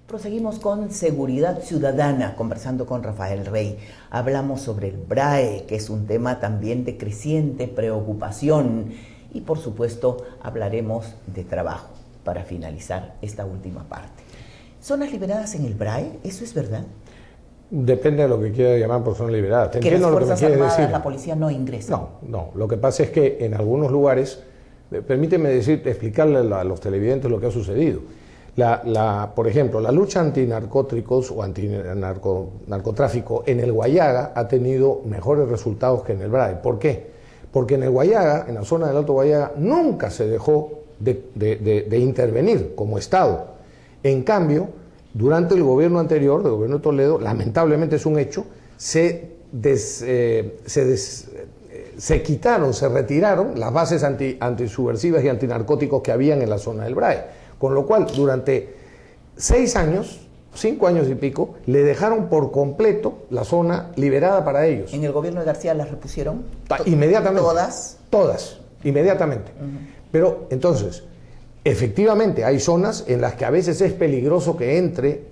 Proseguimos con Seguridad Ciudadana, conversando con Rafael Rey. Hablamos sobre el BRAE, que es un tema también de creciente preocupación. Y por supuesto hablaremos de trabajo, para finalizar esta última parte. ¿Zonas liberadas en el BRAE? ¿Eso es verdad? Depende de lo que quiera llamar por zonas liberadas. Que las Fuerzas Armadas, la policía no ingresa. No. Lo que pasa es que en algunos lugares, permíteme explicarle a los televidentes lo que ha sucedido. Por ejemplo, la lucha antinarcóticos o antinarcotráfico en el Guayaga ha tenido mejores resultados que en el BRAE. ¿Por qué? Porque en el Guayaga, en la zona del Alto Guayaga, nunca se dejó de intervenir como Estado. En cambio, durante el gobierno anterior, el gobierno de Toledo, lamentablemente es un hecho, se retiraron las bases antisubversivas y antinarcóticos que habían en la zona del BRAE. Con lo cual, durante 5 años y pico, le dejaron por completo la zona liberada para ellos. ¿En el gobierno de García las repusieron? Inmediatamente. ¿Todas? Todas, inmediatamente. Pero, entonces, efectivamente, hay zonas en las que a veces es peligroso que entre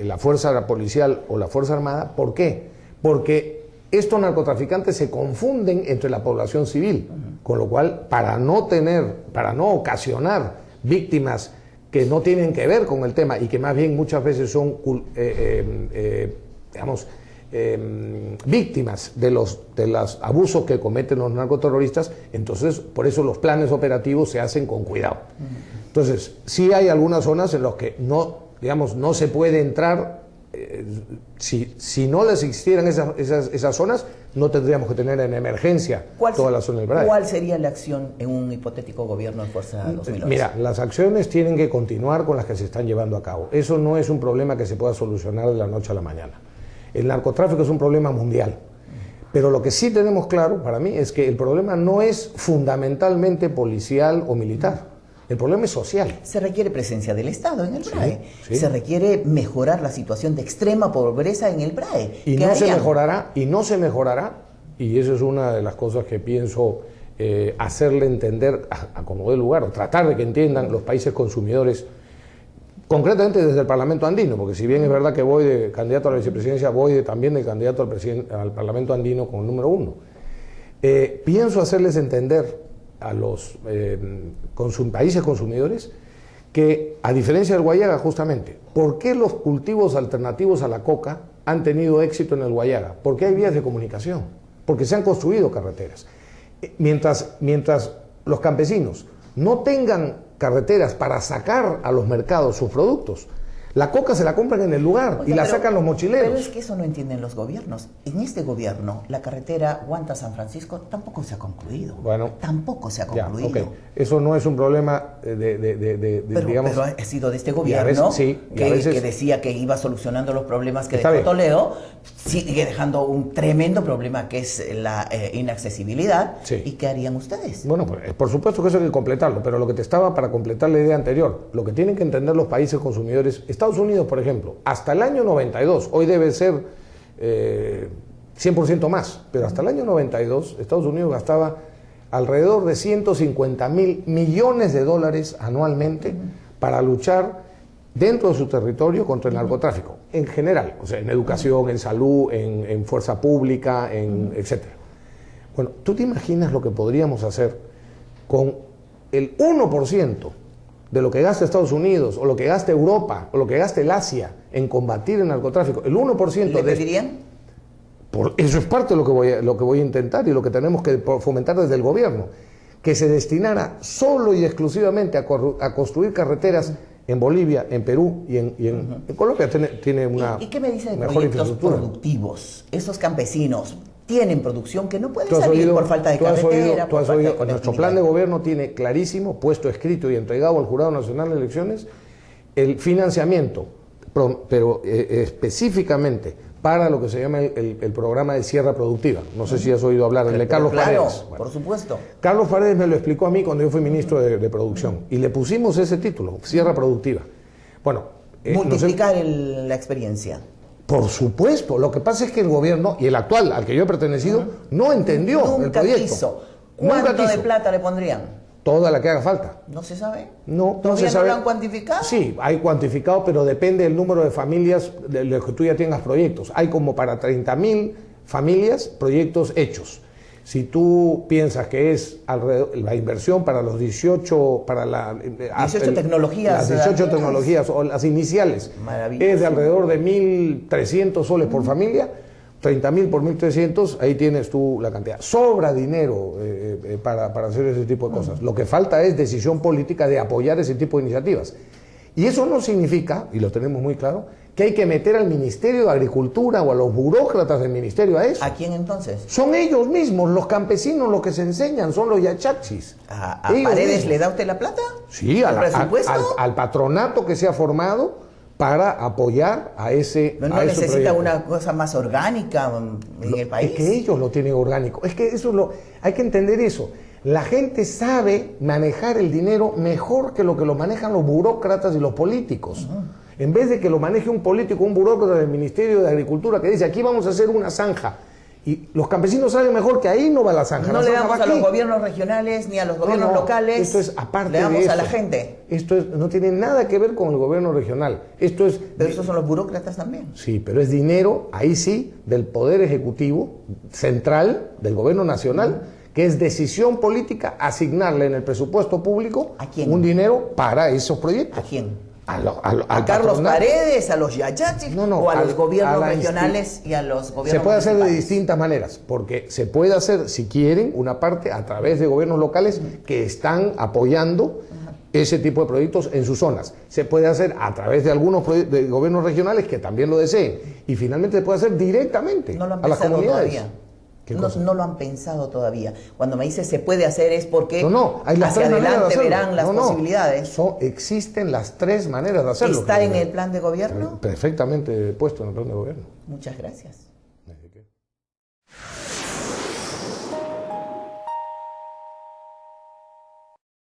la fuerza policial o la fuerza armada. ¿Por qué? Porque estos narcotraficantes se confunden entre la población civil. Con lo cual, para no ocasionar víctimas que no tienen que ver con el tema y que más bien muchas veces son víctimas de los abusos que cometen los narcoterroristas, entonces por eso los planes operativos se hacen con cuidado. Entonces, sí hay algunas zonas en las que no se puede entrar. Si no les existieran esas zonas, no tendríamos que tener en emergencia toda la zona del BRAE. ¿Cuál sería la acción en un hipotético gobierno de Fuerza 2011? Mira, las acciones tienen que continuar con las que se están llevando a cabo. Eso no es un problema que se pueda solucionar de la noche a la mañana. El narcotráfico es un problema mundial. Pero lo que sí tenemos claro, para mí, es que el problema no es fundamentalmente policial o militar. El problema es social. Se requiere presencia del Estado en el BRAE. Sí. Se requiere mejorar la situación de extrema pobreza en el BRAE. Y no se mejorará, y eso es una de las cosas que pienso hacerle entender a como dé lugar, o tratar de que entiendan los países consumidores, concretamente desde el Parlamento andino, porque si bien es verdad que voy de candidato a la vicepresidencia, voy también de candidato al Parlamento andino con el número 1. Pienso hacerles entender a los países consumidores que, a diferencia del Guayaga, justamente, ¿por qué los cultivos alternativos a la coca han tenido éxito en el Guayaga? Porque hay vías de comunicación, porque se han construido carreteras. Mientras los campesinos no tengan carreteras para sacar a los mercados sus productos, la coca se la compran en el lugar. Oiga, y la sacan los mochileros. Pero es que eso no entienden los gobiernos. En este gobierno, la carretera Huanta-San Francisco tampoco se ha concluido. Bueno, tampoco se ha concluido. Okay. Eso no es un problema digamos... Pero ha sido de este gobierno que decía que iba solucionando los problemas que dejó Toledo, sigue dejando un tremendo problema que es la inaccesibilidad. Sí. ¿Y qué harían ustedes? Bueno, pues, por supuesto que eso hay que completarlo, pero lo que te estaba para completar la idea anterior, lo que tienen que entender los países consumidores, Estados Unidos, por ejemplo, hasta el año 92, hoy debe ser 100% más, pero hasta el año 92 Estados Unidos gastaba alrededor de 150.000 millones de dólares anualmente para luchar dentro de su territorio contra el narcotráfico, en general, o sea, en educación, en salud, en fuerza pública, etcétera. Bueno, ¿tú te imaginas lo que podríamos hacer con el 1% de lo que gasta Estados Unidos, o lo que gasta Europa, o lo que gasta el Asia en combatir el narcotráfico? El 1%. ¿Le pedirían? Eso es parte de lo que voy a intentar y lo que tenemos que fomentar desde el gobierno, que se destinara solo y exclusivamente a construir carreteras en Bolivia, en Perú y en Colombia. Tiene una ¿Y qué me dice de proyectos productivos? Esos campesinos tienen producción que no puede salir por falta de carretera, por falta de conectividad. Nuestro plan de gobierno tiene clarísimo, puesto escrito y entregado al Jurado Nacional de Elecciones, el financiamiento, pero específicamente para lo que se llama el programa de Sierra Productiva. No sé si has oído hablar del de Carlos Paredes. Bueno, por supuesto. Carlos Paredes me lo explicó a mí cuando yo fui ministro de Producción, y le pusimos ese título, Sierra Productiva. Bueno, multiplicar la experiencia. Por supuesto, lo que pasa es que el gobierno, y el actual al que yo he pertenecido, no entendió el proyecto. ¿Cuánto de plata le pondrían? toda la que haga falta. ¿No se sabe? No, ¿Todavía se sabe. no lo han cuantificado? Sí, hay cuantificado, pero depende del número de familias de los que tú ya tengas proyectos. Hay como para 30.000 familias proyectos hechos. Si tú piensas que es alrededor, la inversión para los 18, para 18 tecnologías. Las 18 tecnologías o las iniciales, es de alrededor de 1.300 soles por familia, 30.000 por 1.300, ahí tienes tú la cantidad. Sobra dinero para hacer ese tipo de cosas. Lo que falta es decisión política de apoyar ese tipo de iniciativas. Y eso no significa, y lo tenemos muy claro, que hay que meter al Ministerio de Agricultura o a los burócratas del Ministerio a eso. ¿A quién entonces? Son ellos mismos, los campesinos, los que se enseñan, son los yachachis. ¿A Paredes mismos. ¿Le da usted la plata? Sí, al patronato que se ha formado para apoyar a ese ¿No necesita proyecto. Una cosa más orgánica en el país? Es que ellos lo tienen orgánico. Es que eso hay que entender eso. La gente sabe manejar el dinero mejor que lo manejan los burócratas y los políticos. En vez de que lo maneje un político, un burócrata del Ministerio de Agricultura que dice, aquí vamos a hacer una zanja. Y los campesinos saben mejor que ahí no va la zanja. No le damos a los gobiernos regionales ni a los gobiernos locales. Esto es aparte de le damos eso. A la gente. Esto no tiene nada que ver con el gobierno regional. Pero esos son los burócratas también. Sí, pero es dinero, ahí sí, del Poder Ejecutivo Central, del gobierno nacional, que es decisión política asignarle en el presupuesto público un dinero para esos proyectos. ¿A quién? ¿A Carlos Paredes, a los yachachis o a los gobiernos regionales y a los gobiernos Se puede hacer de municipales? distintas maneras, porque se puede hacer, si quieren, una parte a través de gobiernos locales que están apoyando ese tipo de proyectos en sus zonas. Se puede hacer a través de algunos de gobiernos regionales que también lo deseen. Y finalmente se puede hacer directamente a las comunidades. Todavía. No lo han pensado todavía. Cuando me dice se puede hacer es porque hacia adelante verán las posibilidades. Existen las tres maneras de hacerlo. ¿Está en el plan de gobierno? Perfectamente puesto en el plan de gobierno. Muchas gracias.